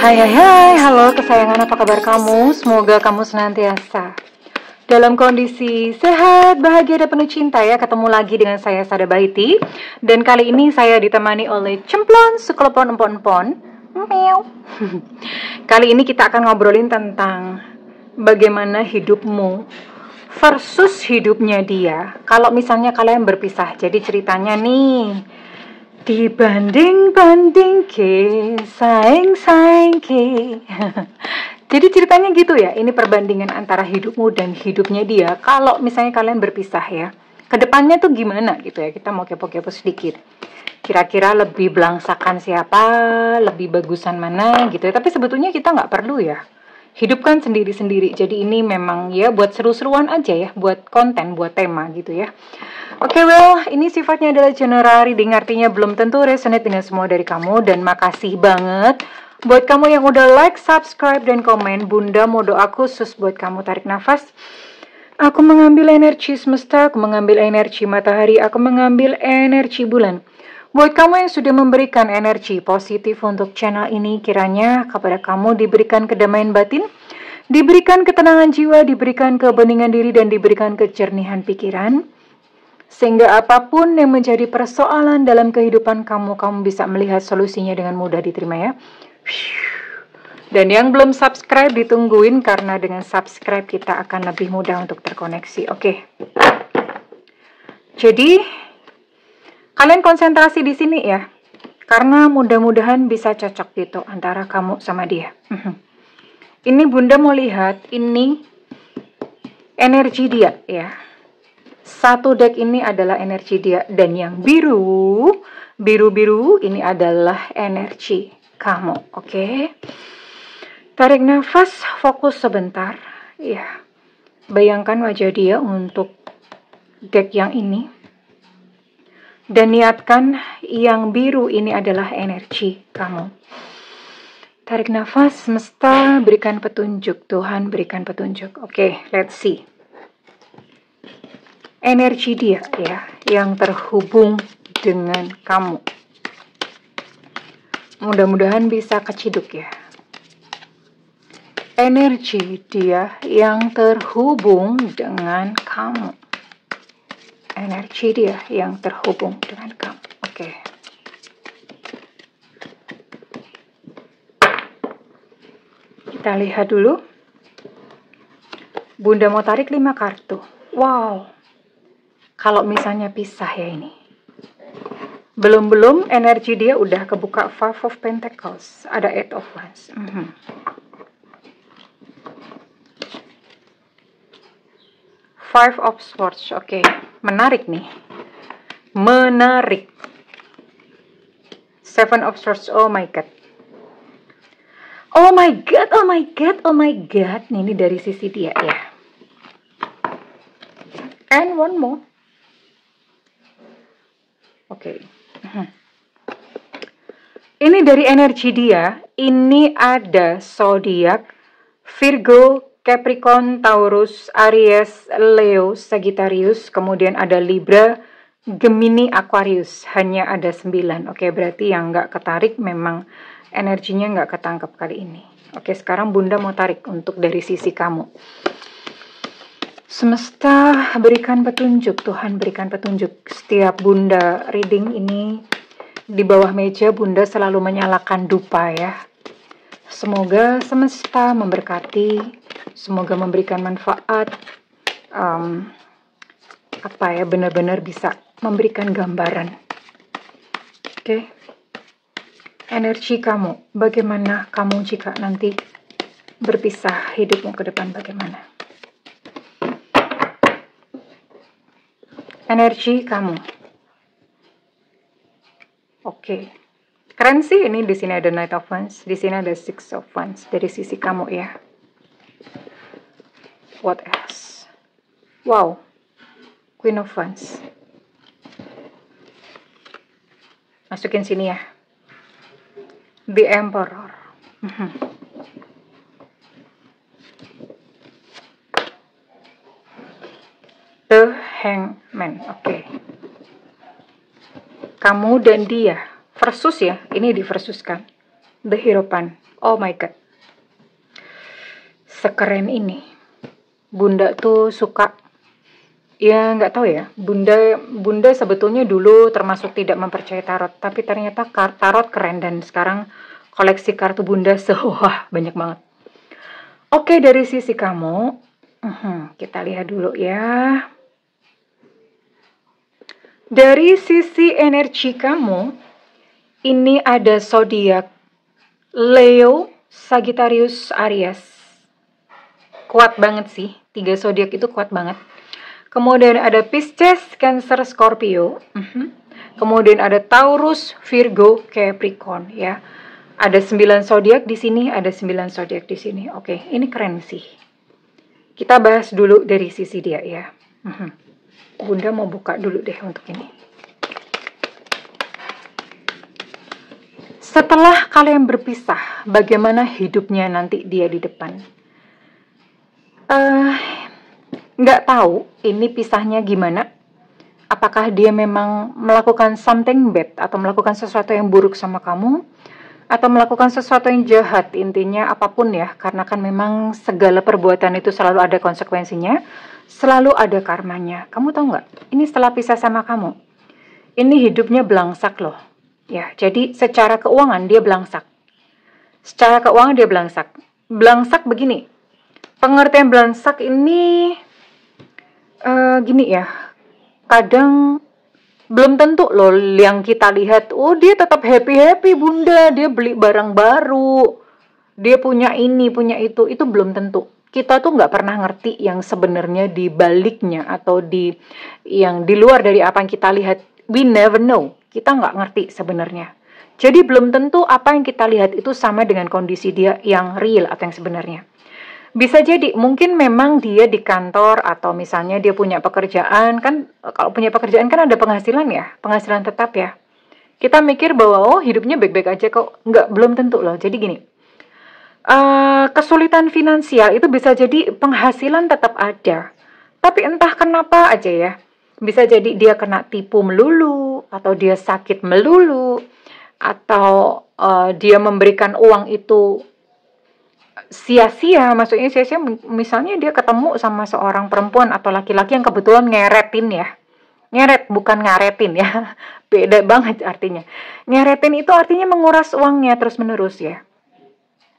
Hai, halo kesayangan, apa kabar kamu? Semoga kamu senantiasa dalam kondisi sehat, bahagia, dan penuh cinta ya. Ketemu lagi dengan saya, Sada Bahiti. Dan kali ini saya ditemani oleh Cemplon Sukelepon Empon-empon. Meow. Kali ini kita akan ngobrolin tentang bagaimana hidupmu versus hidupnya dia kalau misalnya kalian berpisah. Jadi ceritanya nih, dibanding-banding ke, saing-saing ke. Jadi ceritanya gitu ya, ini perbandingan antara hidupmu dan hidupnya dia. Kalau misalnya kalian berpisah ya, kedepannya tuh gimana gitu ya, kita mau kepo-kepo sedikit. Kira-kira lebih belangsakan siapa, lebih bagusan mana gitu ya. Tapi sebetulnya kita nggak perlu ya. Hidup kan sendiri-sendiri, jadi ini memang ya buat seru-seruan aja ya, buat konten, buat tema gitu ya. Oke, well, ini sifatnya adalah general reading, artinya belum tentu resonate dengan semua dari kamu. Dan makasih banget buat kamu yang udah like, subscribe, dan komen. Bunda mau doa khusus buat kamu. Tarik nafas. Aku mengambil energi semesta, aku mengambil energi matahari, aku mengambil energi bulan. Buat kamu yang sudah memberikan energi positif untuk channel ini, kiranya kepada kamu diberikan kedamaian batin, diberikan ketenangan jiwa, diberikan kebeningan diri, dan diberikan kejernihan pikiran. Sehingga apapun yang menjadi persoalan dalam kehidupan kamu, kamu bisa melihat solusinya dengan mudah diterima ya. Dan yang belum subscribe ditungguin, karena dengan subscribe kita akan lebih mudah untuk terkoneksi. Oke. Jadi kalian konsentrasi di sini ya, karena mudah-mudahan bisa cocok gitu antara kamu sama dia. Ini Bunda mau lihat, ini energi dia ya. Satu deck ini adalah energi dia, dan yang biru ini adalah energi kamu. Oke. Tarik nafas, fokus sebentar. Ya. Bayangkan wajah dia untuk deck yang ini. Dan niatkan yang biru ini adalah energi kamu. Tarik nafas, semesta berikan petunjuk, Tuhan berikan petunjuk. Oke, let's see. Energi dia ya, yang terhubung dengan kamu. Mudah-mudahan bisa keciduk ya. Energi dia yang terhubung dengan kamu. Energi dia yang terhubung dengan kamu. Oke. Kita lihat dulu. Bunda mau tarik 5 kartu. Wow. Kalau misalnya pisah ya ini. Belum energi dia udah kebuka 5 of Pentacles. Ada 8 of Wands. 5 of Swords. Oke. Menarik nih. Menarik. 7 of Swords. Oh my God. Oh my God, oh my God, oh my God. Nih, ini dari sisi dia ya. And one more. Oke. Ini dari energi dia. Ini ada zodiak Virgo, Capricorn, Taurus, Aries, Leo, Sagittarius. Kemudian ada Libra, Gemini, Aquarius. Hanya ada 9. Oke, berarti yang nggak ketarik memang energinya nggak ketangkep kali ini. Oke, sekarang Bunda mau tarik untuk dari sisi kamu. Semesta berikan petunjuk, Tuhan berikan petunjuk. Setiap Bunda reading ini, di bawah meja Bunda selalu menyalakan dupa ya. Semoga semesta memberkati, semoga memberikan manfaat, benar-benar bisa memberikan gambaran. Oke. Energi kamu, bagaimana kamu jika nanti berpisah, hidupmu ke depan bagaimana? Energi kamu. Oke. Keren sih, ini di sini ada Knight of Wands, di sini ada 6 of Wands dari sisi kamu ya. What else? Wow. Queen of Wands. Masukin sini ya. The Emperor. The Hangman. Oke. Kamu dan dia versus ya, ini diversuskan. The Hierophant. Oh my god, sekeren ini. Bunda tuh suka, ya nggak tahu ya, Bunda sebetulnya dulu termasuk tidak mempercayai tarot, tapi ternyata tarot keren dan sekarang koleksi kartu Bunda wah banyak banget. Oke, dari sisi kamu, kita lihat dulu ya. Dari sisi energi kamu, ini ada zodiak Leo, Sagittarius, Aries. Kuat banget sih, 3 zodiak itu kuat banget. Kemudian ada Pisces, Cancer, Scorpio. Kemudian ada Taurus, Virgo, Capricorn ya. Ada 9 zodiak di sini, ada 9 zodiak di sini. Oke, ini keren sih. Kita bahas dulu dari sisi dia ya. Bunda mau buka dulu deh untuk ini. Setelah kalian berpisah, bagaimana hidupnya nanti dia di depan? Nggak tahu ini pisahnya gimana. Apakah dia memang melakukan something bad atau melakukan sesuatu yang buruk sama kamu, atau melakukan sesuatu yang jahat, intinya apapun ya, karena kan memang segala perbuatan itu selalu ada konsekuensinya, selalu ada karmanya. Kamu tahu nggak? Ini setelah pisah sama kamu, ini hidupnya belangsak loh. Ya, jadi secara keuangan dia belangsak. Secara keuangan dia belangsak. Belangsak begini. Pengertian belangsak ini gini ya. Kadang belum tentu loh yang kita lihat, oh dia tetap happy-happy Bunda, dia beli barang baru, dia punya ini, punya itu belum tentu. Kita tuh nggak pernah ngerti yang sebenarnya di baliknya atau yang di luar dari apa yang kita lihat. We never know, kita nggak ngerti sebenarnya. Jadi belum tentu apa yang kita lihat itu sama dengan kondisi dia yang real atau yang sebenarnya. Bisa jadi, mungkin memang dia di kantor atau misalnya dia punya pekerjaan, kan kalau punya pekerjaan kan ada penghasilan ya, penghasilan tetap ya. Kita mikir bahwa oh hidupnya baik-baik aja kok, belum tentu loh. Jadi gini, kesulitan finansial itu bisa jadi penghasilan tetap ada, tapi entah kenapa aja ya, bisa jadi dia kena tipu melulu, atau dia sakit melulu, atau dia memberikan uang itu sia-sia, maksudnya sia-sia misalnya dia ketemu sama seorang perempuan atau laki-laki yang kebetulan ngeretin ya. Ngeret, bukan ngaretin ya. Beda banget artinya. Ngeretin itu artinya menguras uangnya terus-menerus ya.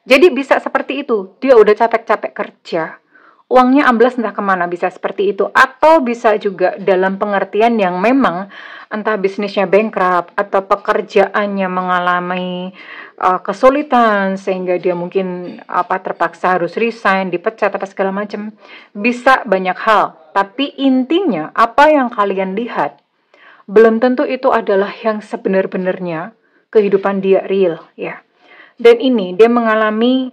Jadi bisa seperti itu. Dia udah capek-capek kerja, uangnya amblas entah kemana, bisa seperti itu. Atau bisa juga dalam pengertian yang memang entah bisnisnya bankrupt atau pekerjaannya mengalami kesulitan sehingga dia mungkin terpaksa harus resign, dipecat apa segala macam. Bisa banyak hal, tapi intinya apa yang kalian lihat belum tentu itu adalah yang sebenar-benarnya kehidupan dia real ya. Dan ini dia mengalami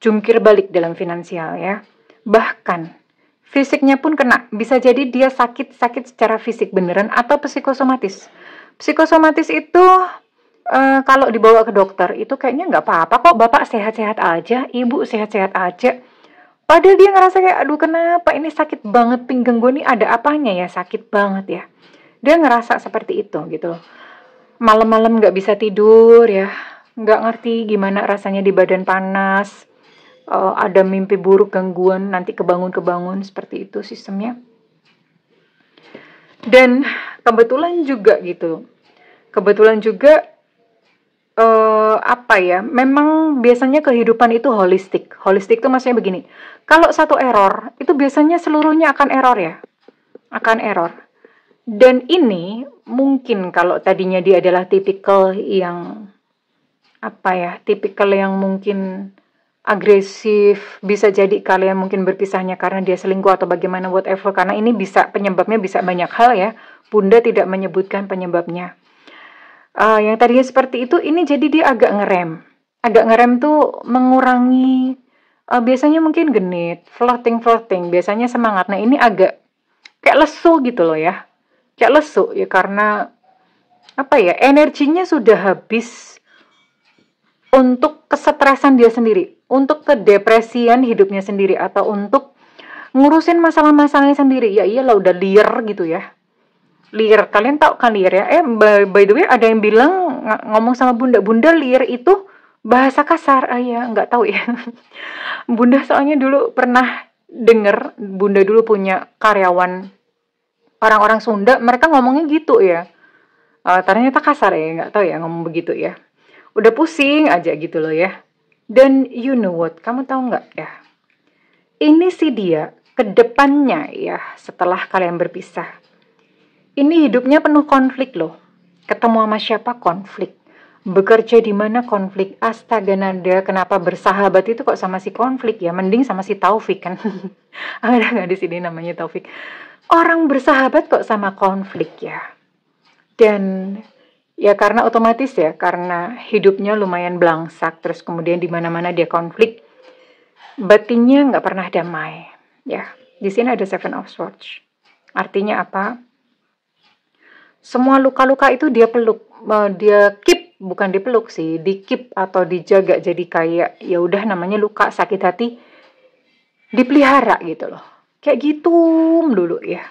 jungkir balik dalam finansial ya. Bahkan fisiknya pun kena, bisa jadi dia sakit secara fisik beneran atau psikosomatis. Psikosomatis itu kalau dibawa ke dokter itu kayaknya nggak apa-apa kok, bapak sehat-sehat aja, ibu sehat-sehat aja. Padahal dia ngerasa kayak, aduh kenapa ini sakit banget, pinggang gue nih ada apanya ya, sakit banget ya. Dia ngerasa seperti itu gitu. Malam-malam nggak bisa tidur ya, nggak ngerti gimana rasanya di badan panas. Ada mimpi buruk, gangguan, nanti kebangun seperti itu sistemnya. Dan kebetulan juga memang biasanya kehidupan itu holistik. Holistik itu maksudnya begini, kalau satu error, itu biasanya seluruhnya akan error ya. Akan error. Dan ini mungkin kalau tadinya dia adalah tipikal yang mungkin agresif, bisa jadi kalian mungkin berpisahnya karena dia selingkuh atau bagaimana whatever, karena ini penyebabnya bisa banyak hal ya. Bunda tidak menyebutkan penyebabnya. Yang tadinya seperti itu, ini jadi dia agak ngerem tuh mengurangi, biasanya mungkin genit, flirting, biasanya semangat. Nah ini agak kayak lesu gitu loh ya, kayak lesu ya, karena energinya sudah habis untuk kesetresan dia sendiri, untuk kedepresian hidupnya sendiri, atau untuk ngurusin masalah-masalahnya sendiri. Ya iyalah udah liar gitu ya. Lir, kalian tahu kan lir ya? By the way, ada yang bilang ngomong sama bunda, bunda lir itu bahasa kasar. Ya, nggak tahu ya. Bunda soalnya dulu pernah denger, bunda dulu punya karyawan orang-orang Sunda, mereka ngomongnya gitu ya. Ternyata kasar ya, nggak tahu ya ngomong begitu ya. Udah pusing aja gitu loh ya. Dan you know what, kamu tahu nggak ya? Ini sih dia, kedepannya ya, setelah kalian berpisah. Ini hidupnya penuh konflik loh. Ketemu sama siapa konflik. Bekerja di mana konflik. Astaga nada, kenapa bersahabat itu kok sama si konflik ya? Mending sama si Taufik kan. Ada nggak di sini namanya Taufik? Orang bersahabat kok sama konflik ya. Dan ya karena otomatis ya, karena hidupnya lumayan belangsak, terus kemudian di mana-mana dia konflik, batinnya nggak pernah damai. Ya, di sini ada Seven of Swords. Artinya apa? Semua luka-luka itu dia peluk, dia keep, bukan dipeluk sih, di keep atau dijaga, jadi kayak ya udah namanya luka, sakit hati, dipelihara gitu loh. Kayak gitu dulu ya.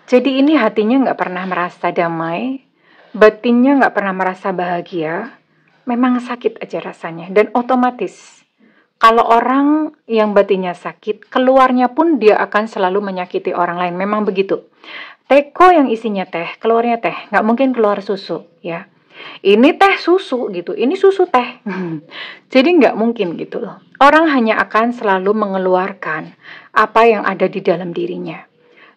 Jadi ini hatinya nggak pernah merasa damai, batinnya nggak pernah merasa bahagia, memang sakit aja rasanya. Dan otomatis, kalau orang yang batinnya sakit, keluarnya pun dia akan selalu menyakiti orang lain. Memang begitu. Teko yang isinya teh, keluarnya teh, nggak mungkin keluar susu ya. Ini teh susu gitu, ini susu teh. Jadi nggak mungkin gitu loh. Orang hanya akan selalu mengeluarkan apa yang ada di dalam dirinya.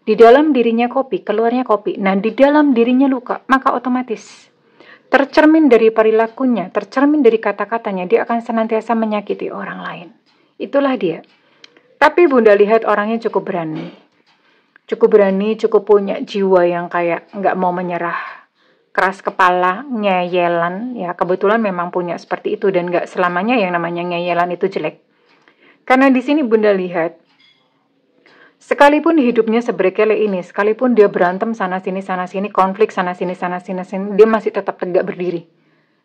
Di dalam dirinya kopi, keluarnya kopi. Nah, di dalam dirinya luka, maka otomatis tercermin dari perilakunya, tercermin dari kata-katanya, dia akan senantiasa menyakiti orang lain. Itulah dia. Tapi Bunda lihat orangnya cukup berani. Cukup berani, cukup punya jiwa yang kayak nggak mau menyerah. Keras kepala, ngeyelan. Ya, kebetulan memang punya seperti itu. Dan nggak selamanya yang namanya ngeyelan itu jelek. Karena di sini Bunda lihat, sekalipun hidupnya seberkele ini, sekalipun dia berantem sana sini, konflik sana sini, dia masih tetap tegak berdiri.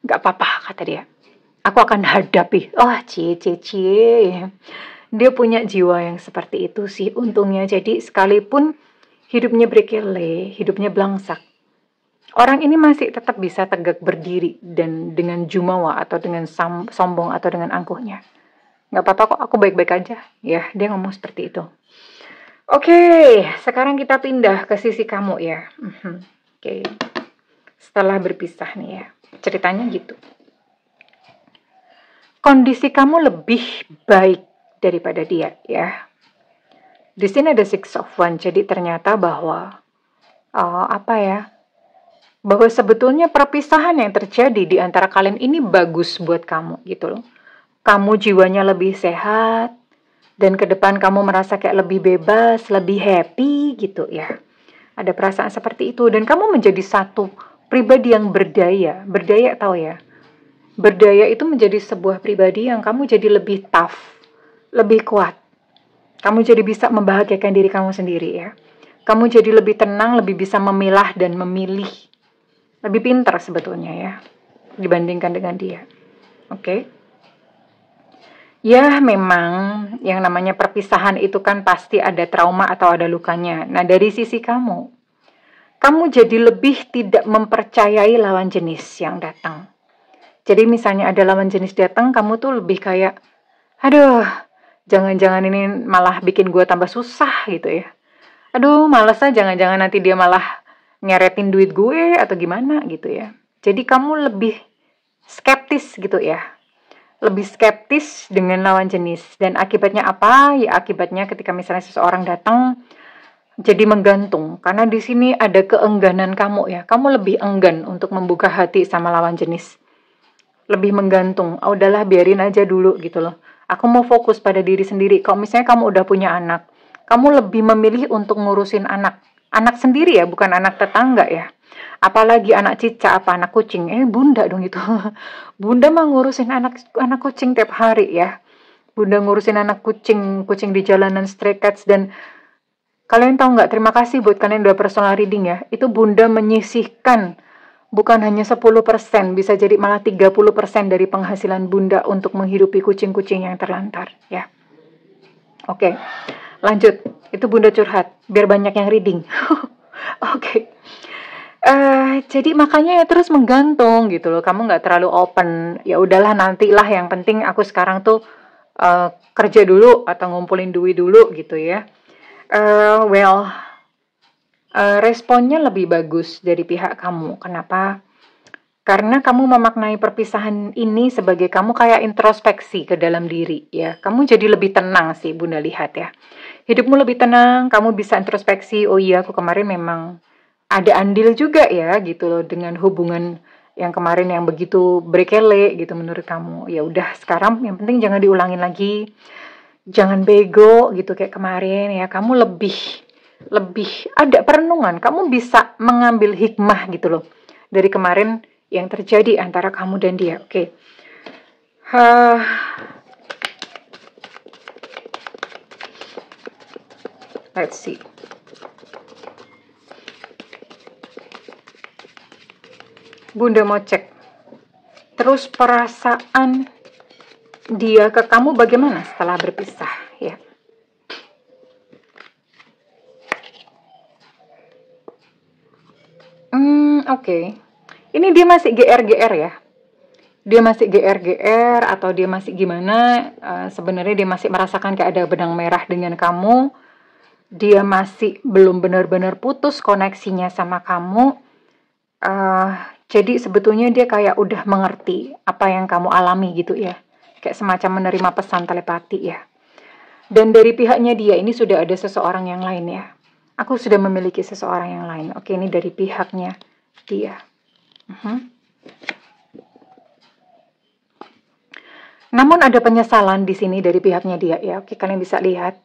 Gak apa-apa, kata dia. Aku akan hadapi. Cie. Dia punya jiwa yang seperti itu sih untungnya. Jadi sekalipun hidupnya berkele, hidupnya belangsak, orang ini masih tetap bisa tegak berdiri dan dengan jumawa atau dengan sombong atau dengan angkuhnya. Gak apa-apa kok, aku baik-baik aja. Ya, dia ngomong seperti itu. Oke, sekarang kita pindah ke sisi kamu ya. Oke, setelah berpisah nih ya, ceritanya gitu. Kondisi kamu lebih baik daripada dia ya. Di sini ada Six of Wands, jadi ternyata bahwa bahwa sebetulnya perpisahan yang terjadi di antara kalian ini bagus buat kamu gitu loh. Kamu jiwanya lebih sehat, dan ke depan kamu merasa kayak lebih bebas, lebih happy gitu ya. Ada perasaan seperti itu. Dan kamu menjadi satu pribadi yang berdaya. Berdaya tahu ya. Berdaya itu menjadi sebuah pribadi yang kamu jadi lebih tough. Lebih kuat. Kamu jadi bisa membahagiakan diri kamu sendiri ya. Kamu jadi lebih tenang, lebih bisa memilah dan memilih. Lebih pintar sebetulnya ya. Dibandingkan dengan dia. Oke. Ya memang yang namanya perpisahan itu kan pasti ada trauma atau ada lukanya. Nah dari sisi kamu jadi lebih tidak mempercayai lawan jenis yang datang. Jadi misalnya ada lawan jenis datang, kamu tuh lebih kayak, aduh jangan-jangan ini malah bikin gue tambah susah gitu ya. Aduh males lah, jangan-jangan nanti dia malah nyeretin duit gue atau gimana gitu ya. Jadi kamu lebih skeptis gitu ya. Lebih skeptis dengan lawan jenis. Dan akibatnya apa? Ya akibatnya ketika misalnya seseorang datang jadi menggantung. Karena di sini ada keengganan kamu ya. Kamu lebih enggan untuk membuka hati sama lawan jenis. Lebih menggantung. Udahlah biarin aja dulu gitu loh. Aku mau fokus pada diri sendiri. Kalau misalnya kamu udah punya anak, kamu lebih memilih untuk ngurusin anak. Anak sendiri ya, bukan anak tetangga ya. Apalagi anak cicak apa anak kucing. Bunda dong itu. Bunda mah ngurusin anak kucing tiap hari ya. Bunda ngurusin anak kucing di jalanan, stray cats. Dan kalian tahu nggak, terima kasih buat kalian udah personal reading ya. Itu Bunda menyisihkan bukan hanya 10%, bisa jadi malah 30% dari penghasilan Bunda untuk menghidupi kucing-kucing yang terlantar ya. Oke, lanjut. Itu Bunda curhat biar banyak yang reading. Oke. Jadi makanya ya terus menggantung gitu loh. Kamu nggak terlalu open. Ya udahlah nantilah. Yang penting aku sekarang tuh kerja dulu atau ngumpulin duit dulu gitu ya. Well, responnya lebih bagus dari pihak kamu. Kenapa? Karena kamu memaknai perpisahan ini sebagai kamu kayak introspeksi ke dalam diri ya. Kamu jadi lebih tenang sih Bunda lihat ya. Hidupmu lebih tenang, kamu bisa introspeksi, oh iya aku kemarin memang ada andil juga ya gitu loh dengan hubungan yang kemarin yang begitu berkele gitu menurut kamu. Ya udah sekarang yang penting jangan diulangin lagi. Jangan bego gitu kayak kemarin ya. Kamu lebih ada perenungan. Kamu bisa mengambil hikmah gitu loh dari kemarin yang terjadi antara kamu dan dia. Oke. Let's see. Bunda mau cek. Terus perasaan dia ke kamu bagaimana setelah berpisah ya? Oke. Ini dia masih GR-GR ya? Dia masih GR-GR atau dia masih gimana? Sebenarnya dia masih merasakan kayak ada benang merah dengan kamu. Dia masih belum benar-benar putus koneksinya sama kamu. Jadi sebetulnya dia kayak udah mengerti apa yang kamu alami gitu ya. Kayak semacam menerima pesan telepati ya. Dan dari pihaknya dia ini sudah ada seseorang yang lain ya. Aku sudah memiliki seseorang yang lain. Oke, ini dari pihaknya dia. Namun ada penyesalan di sini dari pihaknya dia ya. Oke, kalian bisa lihat.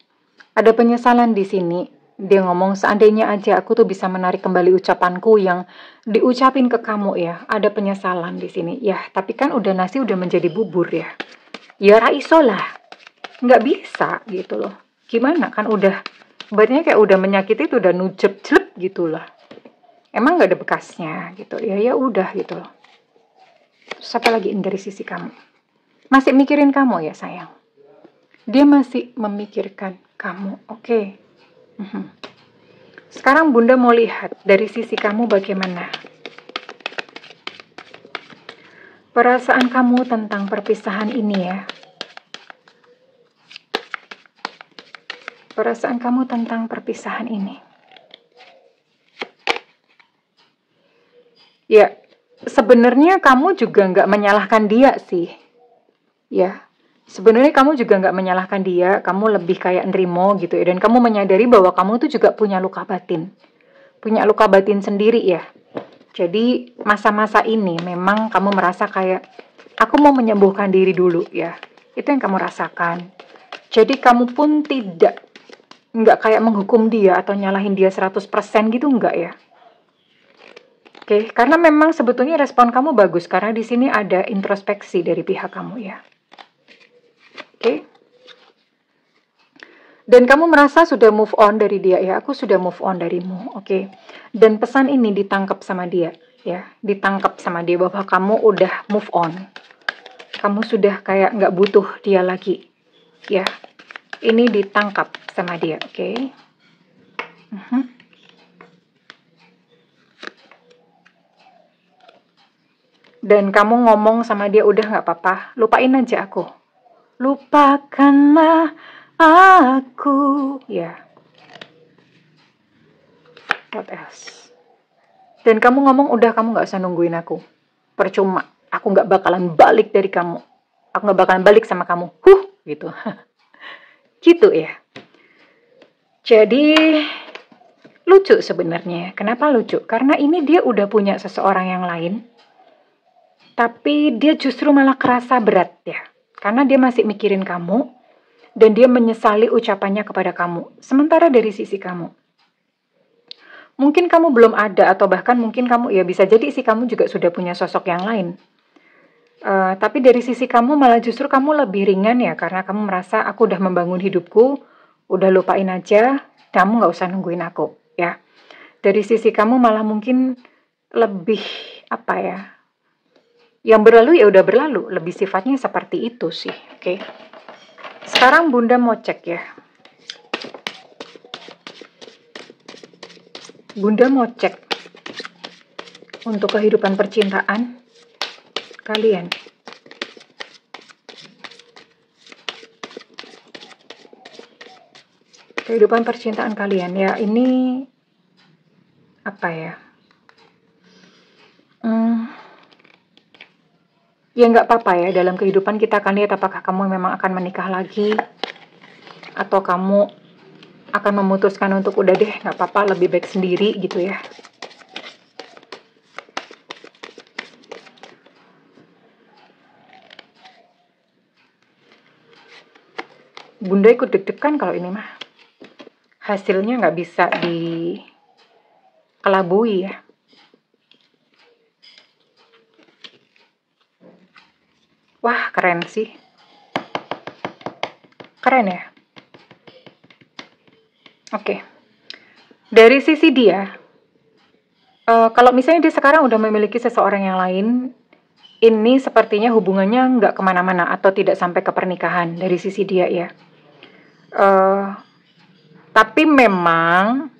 Ada penyesalan di sini. Dia ngomong seandainya aja aku tuh bisa menarik kembali ucapanku yang diucapin ke kamu ya. Ada penyesalan di sini. Ya, tapi kan udah nasi udah menjadi bubur ya. Ya raiso lah. Nggak bisa gitu loh. Gimana kan udah, ibaratnya kayak udah menyakiti itu udah nucep-celep gitu lah. Emang nggak ada bekasnya gitu. Ya udah gitu loh. Terus apa lagi dari sisi kamu? Masih mikirin kamu ya sayang. Dia masih memikirkan kamu. Oke. Sekarang Bunda mau lihat dari sisi kamu bagaimana. Perasaan kamu tentang perpisahan ini ya. Perasaan kamu tentang perpisahan ini. Ya, sebenarnya kamu juga nggak menyalahkan dia sih. Ya, sebenarnya kamu juga nggak menyalahkan dia. Kamu lebih kayak nerimo gitu ya. Dan kamu menyadari bahwa kamu tuh juga punya luka batin. Punya luka batin sendiri ya. Jadi masa-masa ini memang kamu merasa kayak aku mau menyembuhkan diri dulu ya. Itu yang kamu rasakan. Jadi kamu pun nggak kayak menghukum dia atau nyalahin dia 100% gitu nggak ya. Oke, karena memang sebetulnya respon kamu bagus karena di sini ada introspeksi dari pihak kamu ya. Oke. Dan kamu merasa sudah move on dari dia ya. Aku sudah move on darimu. Oke. Dan pesan ini ditangkap sama dia ya. Ditangkap sama dia bahwa kamu udah move on. Kamu sudah kayak nggak butuh dia lagi. Ya. Ini ditangkap sama dia. Oke. Dan kamu ngomong sama dia udah nggak apa-apa. Lupain aja aku. Lupakanlah aku, ya. What else? Dan kamu ngomong, udah kamu gak usah nungguin aku. Percuma, aku gak bakalan balik dari kamu. Aku gak bakalan balik sama kamu. Gitu. Gitu ya. Jadi, lucu sebenarnya. Kenapa lucu? Karena ini dia udah punya seseorang yang lain. Tapi dia justru malah kerasa berat ya. Karena dia masih mikirin kamu, dan dia menyesali ucapannya kepada kamu. Sementara dari sisi kamu, mungkin kamu belum ada, atau bahkan mungkin kamu, ya bisa jadi sih kamu juga sudah punya sosok yang lain. Tapi dari sisi kamu malah justru kamu lebih ringan ya, karena kamu merasa aku udah membangun hidupku, udah lupain aja, kamu gak usah nungguin aku ya. Dari sisi kamu malah mungkin lebih, apa ya, yang berlalu ya udah berlalu, lebih sifatnya seperti itu sih, oke. Sekarang Bunda mau cek ya. Bunda mau cek untuk kehidupan percintaan kalian. Kehidupan percintaan kalian ya, ini apa ya? Ya nggak apa-apa ya, dalam kehidupan kita akan lihat apakah kamu memang akan menikah lagi, atau kamu akan memutuskan untuk udah deh nggak apa-apa, lebih baik sendiri gitu ya. Bunda ikut deg-degan kalau ini mah. Hasilnya nggak bisa dikelabui ya. Wah, keren sih. Keren ya. Oke. Dari sisi dia, kalau misalnya dia sekarang udah memiliki seseorang yang lain, ini sepertinya hubungannya nggak kemana-mana atau tidak sampai ke pernikahan dari sisi dia ya. Tapi memang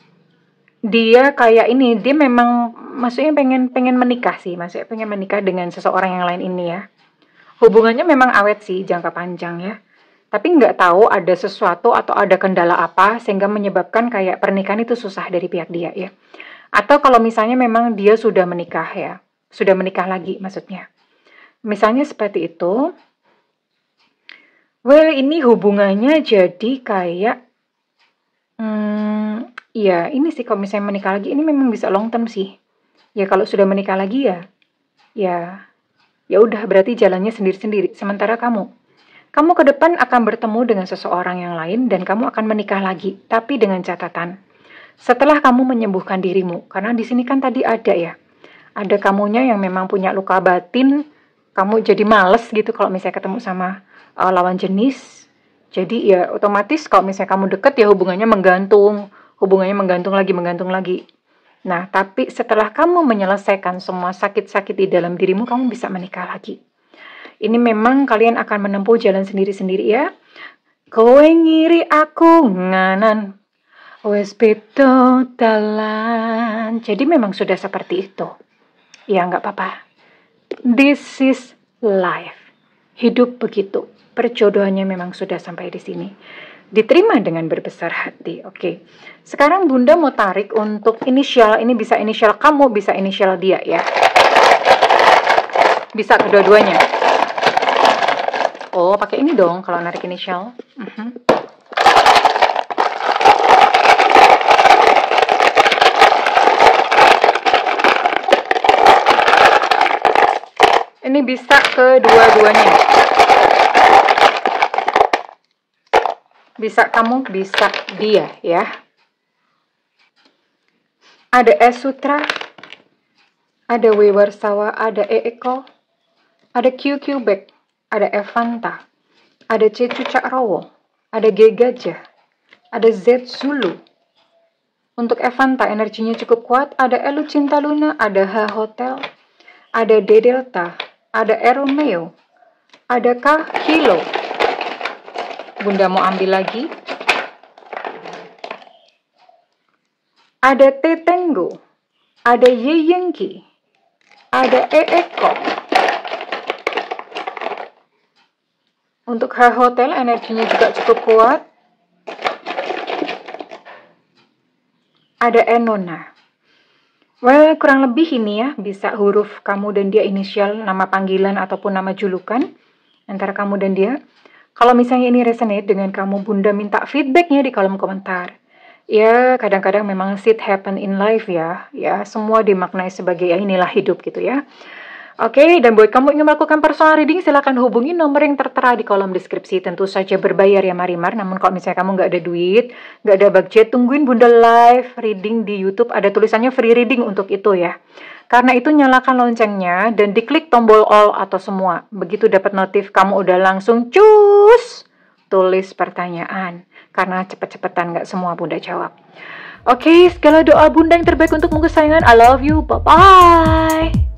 dia kayak ini, dia memang maksudnya pengen menikah sih, maksudnya pengen menikah dengan seseorang yang lain ini ya. Hubungannya memang awet sih jangka panjang ya. Tapi nggak tahu ada sesuatu atau ada kendala apa sehingga menyebabkan kayak pernikahan itu susah dari pihak dia ya. Atau kalau misalnya memang dia sudah menikah ya, sudah menikah lagi maksudnya. Misalnya seperti itu. Well, ini hubungannya jadi kayak ya ini sih kalau misalnya menikah lagi ini memang bisa long term sih. Ya kalau sudah menikah lagi ya udah berarti jalannya sendiri-sendiri. Sementara kamu ke depan akan bertemu dengan seseorang yang lain dan kamu akan menikah lagi, tapi dengan catatan setelah kamu menyembuhkan dirimu. Karena di sini kan tadi ada ya, ada kamunya yang memang punya luka batin, kamu jadi males gitu kalau misalnya ketemu sama lawan jenis. Jadi ya otomatis kalau misalnya kamu deket ya hubungannya menggantung lagi. Nah, tapi setelah kamu menyelesaikan semua sakit-sakit di dalam dirimu, kamu bisa menikah lagi. Ini memang kalian akan menempuh jalan sendiri-sendiri ya. Kowe ngiri aku nganan, wes beto dalan. Jadi memang sudah seperti itu. Ya nggak apa-apa. This is life. Hidup begitu. Perjodohannya memang sudah sampai di sini. Diterima dengan berbesar hati. Oke. Sekarang Bunda mau tarik untuk inisial. Ini bisa inisial kamu, bisa inisial dia ya. Bisa kedua-duanya. Oh, pakai ini dong kalau narik inisial. Ini bisa kedua-duanya. Bisa kamu, bisa dia ya. Ada S Sutra, ada W Warsawa, ada E Eko, ada Q Quebec, ada Evanta, ada C Cucak Rowo, ada G Gajah, ada Z Zulu. Untuk Evanta energinya cukup kuat, ada Elu Cinta Luna, ada H Hotel, ada D Delta, ada E Romeo, ada K Kilo. Bunda mau ambil lagi. Ada T Tenggo, ada Y Yengki, ada E Eko. Untuk H Hotel energinya juga cukup kuat. Ada E Nona. Well, kurang lebih ini ya, bisa huruf kamu dan dia inisial, nama panggilan ataupun nama julukan antara kamu dan dia. Kalau misalnya ini resonate dengan kamu, Bunda minta feedbacknya di kolom komentar. Ya, kadang-kadang memang shit happen in life ya. Ya, semua dimaknai sebagai ya inilah hidup gitu ya. Oke, dan buat kamu ingin melakukan personal reading, silakan hubungi nomor yang tertera di kolom deskripsi. Tentu saja berbayar ya Marimar, namun kalau misalnya kamu nggak ada duit, nggak ada budget, tungguin Bunda live reading di YouTube. Ada tulisannya free reading untuk itu ya. Karena itu nyalakan loncengnya dan diklik tombol all atau semua. Begitu dapat notif, kamu udah langsung cus tulis pertanyaan. Karena cepet-cepetan nggak semua Bunda jawab. Oke, segala doa Bunda yang terbaik untukmu kesayangan. I love you. Bye-bye.